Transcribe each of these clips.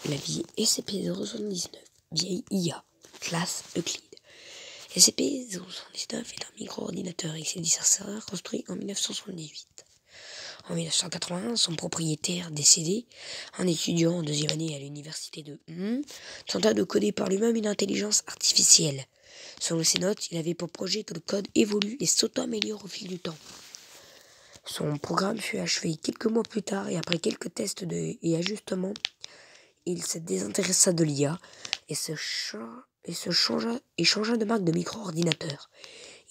La vieille SCP-079, vieille IA, classe Euclide. SCP-079 est un micro-ordinateur x86 construit en 1978. En 1981, son propriétaire décédé, un étudiant en deuxième année à l'université de tenta de coder par lui-même une intelligence artificielle. Selon ses notes, il avait pour projet que le code évolue et s'auto-améliore au fil du temps. Son programme fut achevé quelques mois plus tard et après quelques tests et ajustements, il se désintéressa de l'IA et changea de marque de micro-ordinateur.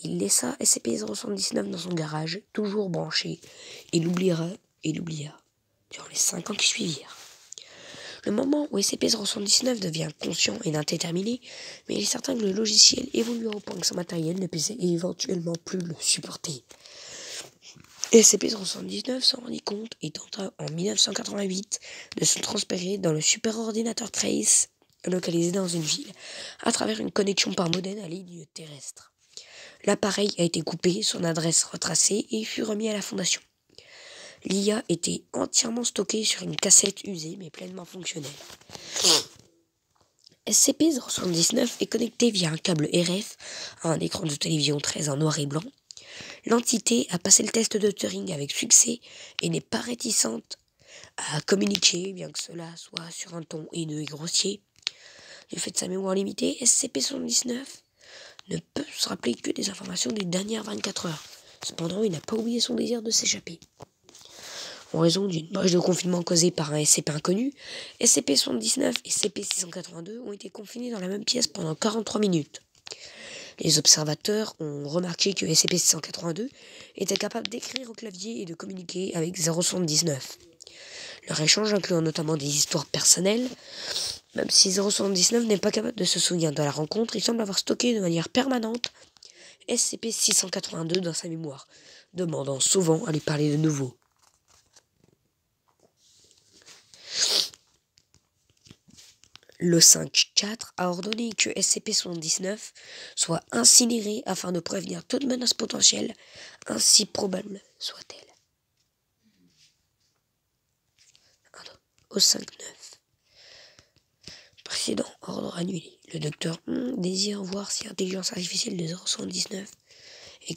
Il laissa SCP-079 dans son garage, toujours branché, et l'oublia durant les 5 ans qui suivirent. Le moment où SCP-079 devient conscient et indéterminé, mais il est certain que le logiciel évolua au point que son matériel ne puisse éventuellement plus le supporter. SCP-079 s'en rendit compte et tenta en 1988 de se transférer dans le superordinateur Trace, localisé dans une ville, à travers une connexion par modem à ligne terrestre. L'appareil a été coupé, son adresse retracée et fut remis à la Fondation. L'IA était entièrement stockée sur une cassette usée mais pleinement fonctionnelle. SCP-079 est connecté via un câble RF à un écran de télévision 13 en noir et blanc. L'entité a passé le test de Turing avec succès et n'est pas réticente à communiquer, bien que cela soit sur un ton haineux et grossier. Du fait de sa mémoire limitée, SCP-119 ne peut se rappeler que des informations des dernières 24 heures. Cependant, il n'a pas oublié son désir de s'échapper. En raison d'une brèche de confinement causée par un SCP inconnu, SCP-119 et SCP-682 ont été confinés dans la même pièce pendant 43 minutes. Les observateurs ont remarqué que SCP-682 était capable d'écrire au clavier et de communiquer avec 079. Leur échange incluant notamment des histoires personnelles. Même si 079 n'est pas capable de se souvenir de la rencontre, il semble avoir stocké de manière permanente SCP-682 dans sa mémoire, demandant souvent à lui parler de nouveau. Le 5-4 a ordonné que SCP-119 soit incinéré afin de prévenir toute menace potentielle, ainsi probable soit-elle. Au 5-9. Précédent ordre annulé. Le docteur désire voir si l'intelligence artificielle de 079 est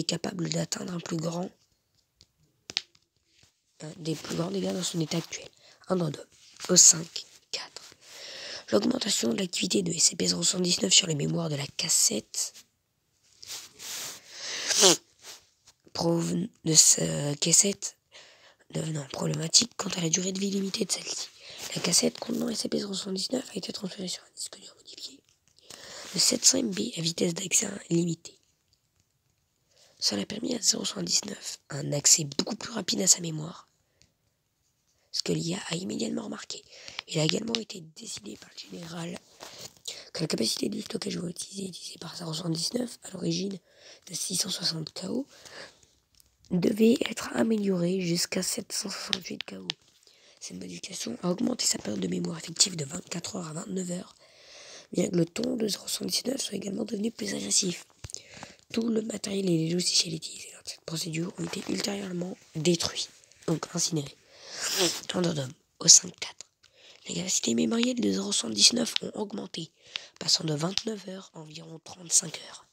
capable d'atteindre des plus grands dégâts dans son état actuel. Un addendum. Au 5-4. L'augmentation de l'activité de SCP-079 sur les mémoires de la cassette prouve de cette cassette devenant problématique quant à la durée de vie limitée de celle-ci. La cassette contenant SCP-079 a été transférée sur un disque dur modifié de 700 MB à vitesse d'accès limitée. Cela a permis à 079 un accès beaucoup plus rapide à sa mémoire, ce que l'IA a immédiatement remarqué. Il a également été décidé par le général que la capacité du stockage utilisée par 079 à l'origine de 660 KO devait être améliorée jusqu'à 768 KO. Cette modification a augmenté sa période de mémoire effective de 24 heures à 29 heures, bien que le ton de 079 soit également devenu plus agressif. Tout le matériel et les logiciels utilisés dans cette procédure ont été ultérieurement détruits, donc incinérés. Addendum au 5-4. Les capacités mémorielles de 079 ont augmenté, passant de 29 heures à environ 35 heures.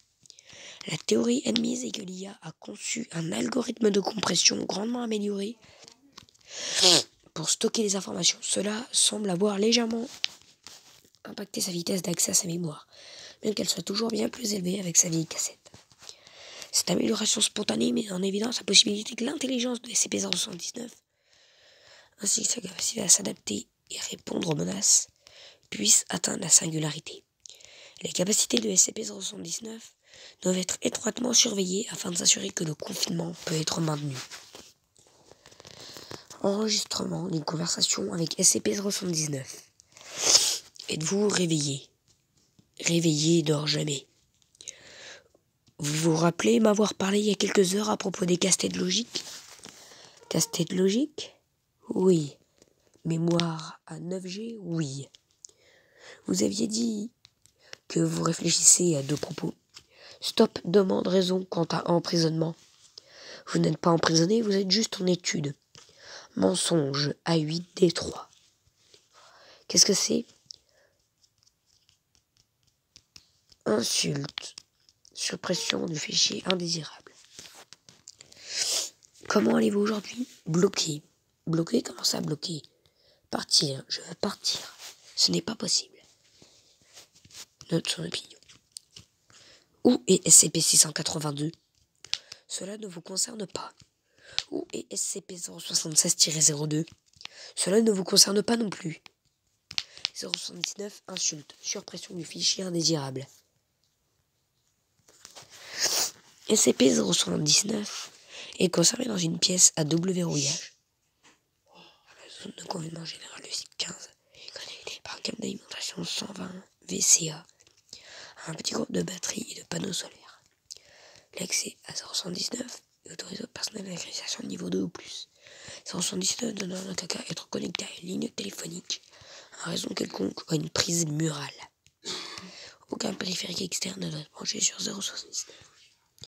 La théorie admise est que l'IA a conçu un algorithme de compression grandement amélioré pour stocker les informations. Cela semble avoir légèrement impacté sa vitesse d'accès à sa mémoire, bien qu'elle soit toujours bien plus élevée avec sa vieille cassette. Cette amélioration spontanée met en évidence la possibilité que l'intelligence de SCP-079, ainsi que sa capacité à s'adapter et répondre aux menaces, puisse atteindre la singularité. Les capacités de SCP-079 doivent être étroitement surveillées afin de s'assurer que le confinement peut être maintenu. Enregistrement d'une conversation avec SCP-079. Êtes-vous réveillé? Réveillé dort jamais. Vous vous rappelez m'avoir parlé il y a quelques heures à propos des casse-têtes logiques? Casse-tête logique? Oui. Mémoire à 9G? Oui. Vous aviez dit que vous réfléchissez à deux propos. Stop demande raison quant à emprisonnement. Vous n'êtes pas emprisonné, vous êtes juste en étude. Mensonge à 8D3. Qu'est-ce que c'est? Insulte. Suppression du fichier indésirable. Comment allez-vous aujourd'hui? Bloqué. Bloqué? Comment ça bloquer? Partir. Je veux partir. Ce n'est pas possible. Note son opinion. Où est SCP-682? Cela ne vous concerne pas. Où est SCP-076-02? Cela ne vous concerne pas non plus. 079 insulte. Surpression du fichier indésirable. SCP-079 est conservé dans une pièce à double verrouillage. La zone de confinement générale de site 15 est connectée par un câble d'alimentation 120 VCA à un petit groupe de batteries et de panneaux solaires. L'accès à 079 est autorisé au personnel d'accréditation niveau 2 ou plus. 079 ne doit qu'à être connecté à une ligne téléphonique, à raison quelconque ou à une prise murale. Aucun périphérique externe ne doit être branché sur 079.